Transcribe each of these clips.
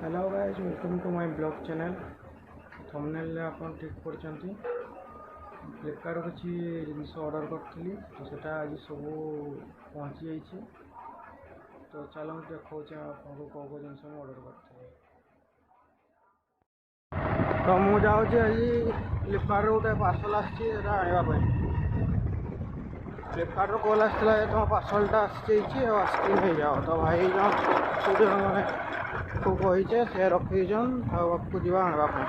Hello guys, welcome to my blog channel. Thumbnail रे आपन ठीक करचंती। फ्लिपकार्ट किसी जिनस ऑर्डर करथली तो सेटा आज सब पहुंची जाइए। तो चलो देखो आपको कौ कौ जिनस ऑर्डर करथली। तो मु जाउछि आज फ्लिपकार्ट गोटे पार्सल आछि एटा आनिबा पई। फ्लिपकार्ट कॉल आसला तुम पार्सलटा आसिक नहीं जाओ। तो भाई जन को कहीचे से रखीजन आपको जीवा आनवा पई।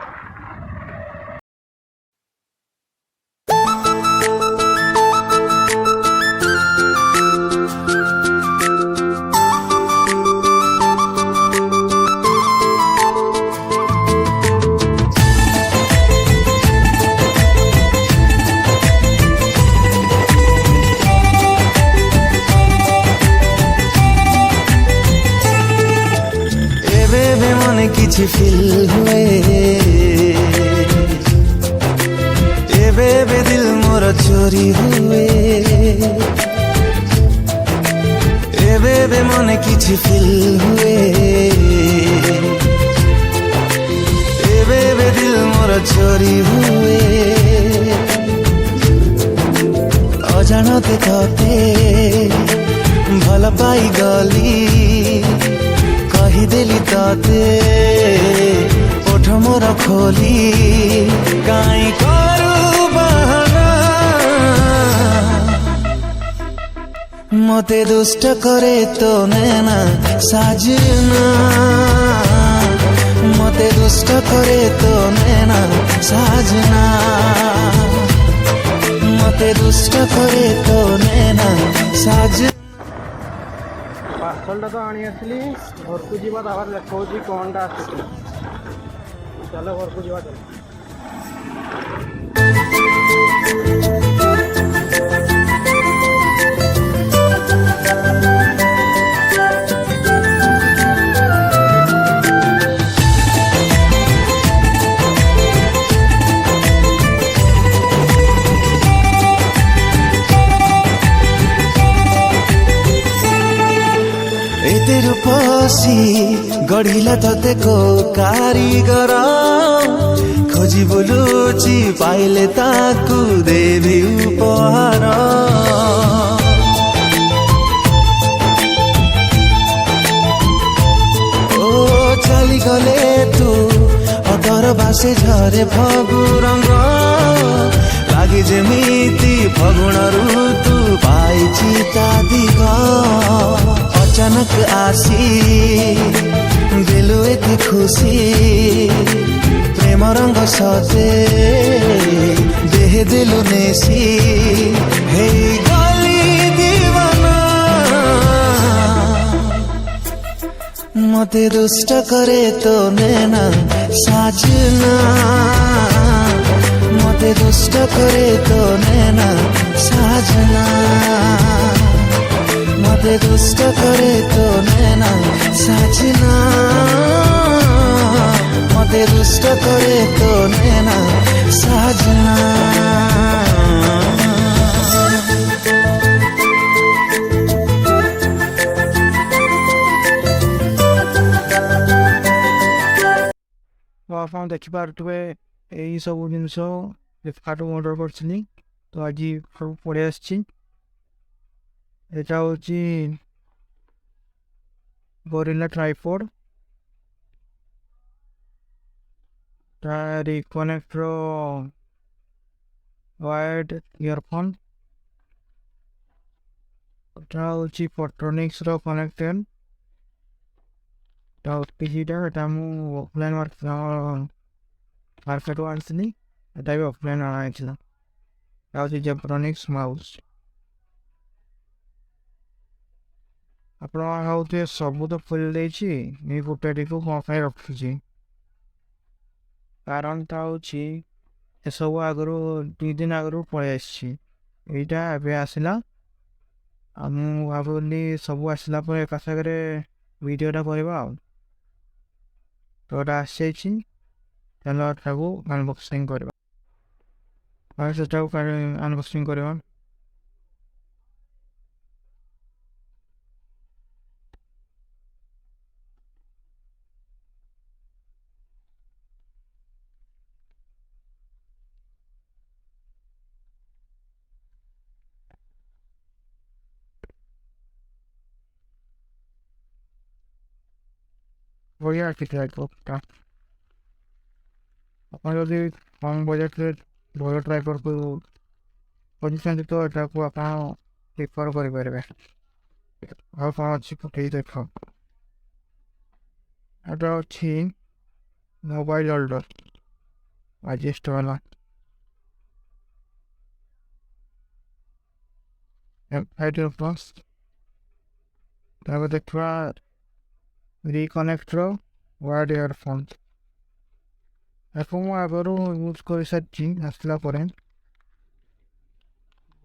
किछि फील हुए एबे बे दिल मोर चोरी हुए एबे बे मन किछि फील हुए एबे बे दिल मोर चोरी हुए अजानते तते भल पाई गली कहीदेली तते ओठ मोर खोली काई करू बहाना मते दुष्ट करे तो नैना साजना मते दुष्ट करे तो नैना साजना मते दुष्ट करे तो नैना साजना। पार्सलटा तो आनी आसली घर को जीवा तापर देखा कौन टा आस। चलो घर को जीवा चलो। रूपसी गढ़िला तते को कारीगर खोजी बुलुची पाइले ताकू देवी उपहार ओ चली गले तू अदर बासे झरे फगु रंग लागे जेमिति फगुण ऋतु पाइछि ता दिग अचानक आसी दिलु एति खुशी प्रेम रंग सते देह दिलु नेसी हे गली दीवाना मते दुष्ट करे तो नैना साजना मते दुष्ट करे तो नैना साजना मते दुष्ट करे तो नैना साजना मते दुष्ट करे तो नैना साजना। तो आप देखिपे यही सब जिन फ्लिपकार्ट ऑर्डर करी। तो आज सब पड़े आसी एटा होची gorilla tripod reconnect wired earphone एटा होची पोट्रोनिक्स कनेक्ट एल एटा मु ऑफलाइन मार्केट आनी एटा भी ऑफलाइन आना जेब्रोनिक्स माउस। आप सब तो फुल गोटे को कौन रखी कारण सब आगु 2 दिन आगु पलि आसला आसला भावी सब आसला एक सागर वीडियोटा करवा तो आसी चलो अनबॉक्सिंग करवा अनबॉक्सिंग करवा। बढ़िया अच्छी ट्राइपॉडटा ଆପଣ ଯଦି କମ୍ ବଜେଟ୍ରେ ଭଲ ଟ୍ରାଇପଡ଼୍ ଖୋଜୁଛନ୍ତି ତ ଏଟାକୁ ଆପଣ ପ୍ରିଫର୍ କରିପାରିବେ। ଆଉ କ'ଣ ଅଛି ପଠେଇ ଦେଖ। ଏଟା ଅଛି ମୋବାଇଲ୍ ହୋଲ୍ଡର୍ ଆଜେଷ୍ଟ ବାଲା M5 ପ୍ଲସ୍। ତାପରେ ଦେଖିବା ରିକନେକ୍ଟର ୱାର୍ଡ ଇୟରଫୋନ୍ସ। ଏହାକୁ ମୁଁ ଆଗରୁ ୟୁଜ୍ କରିସାରିଛି ଆସିଲା ପରେ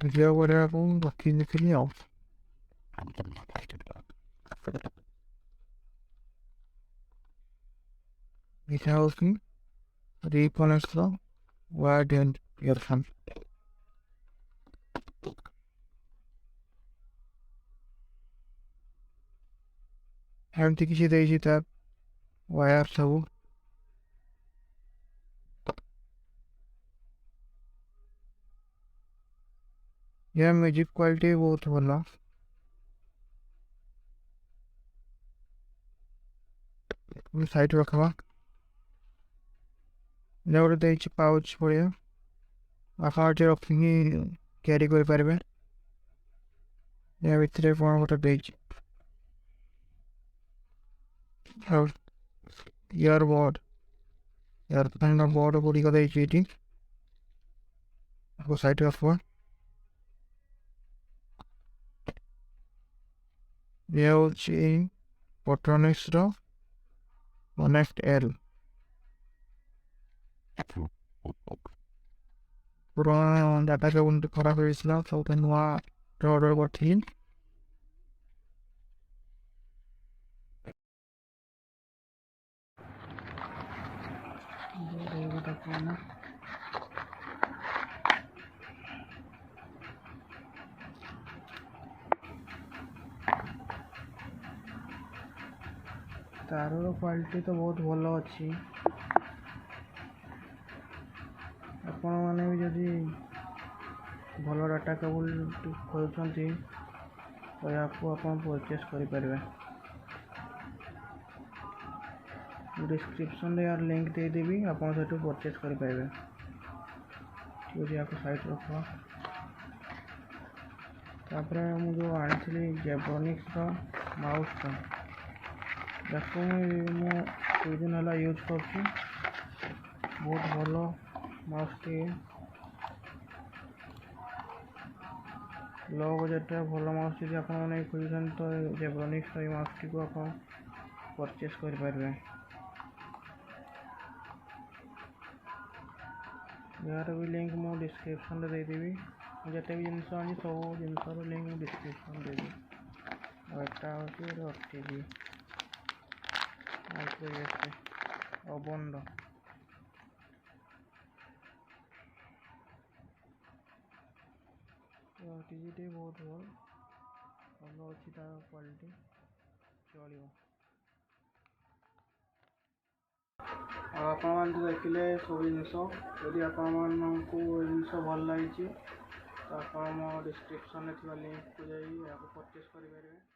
ଭିଡ଼ିଓ କରିବାକୁ ରଖିଦେଇଥିଲି ଆଉ। ଏଇଟା ହେଉଛି ରିକନେକ୍ଟର ୱାର୍ଡ ଇୟରଫୋନ୍। ଏମିତି କିଛି ଦେଇଛି ତା ୱାୟାର ସବୁ। यह म्यूजिक क्वालिटी बहुत भला। साइड रखवा गोटे देखिए पाउच पड़िया आकाटे रखी कैरी कर पारे या भितर कौन गोटे देखिए इयरबड इयरफोन बोर्ड गुड़िक देखिए साइड रखवा। ये हूँ Potronics Monnect L पुराना डाटा केबल खराब होइसला सब नुआ ऑर्डर करथिन। तार क्वालिटी तो बहुत भल अच्छी। आपण मैंने भी जदि भल डाटा केबल खोजुंट तो या परचेस करें। डिस्क्रिप्शन यार लिंक देदेवी आप परचेस करें। ठीक है आपको साइट रखा। तापर मुझे आनी जेब्रोनिक्स माउसटा मुझे 2 दिन है यूज कर बहुत भल माउस टे लो बजेट भल माउस जी आप खोजुन तो जेब्रोनिक्स माउस टी को आप परचेस करें। यार भी लिंक मुझे डिस्क्रिप्शन में देदेवी जिते भी जिन आनी सब जिनसर लिंक मुझे डिस्क्रिप्शन देवी। एटा हूँ OTG Ubon OTG टे बहुत भल अच्छी तार क्वालिटी चलो। आपण देखिले सब जिनस यदि आपको जिनस भल लगी तो आप डिस्क्रिप्शन में लिंक को जाइए परचेस करें।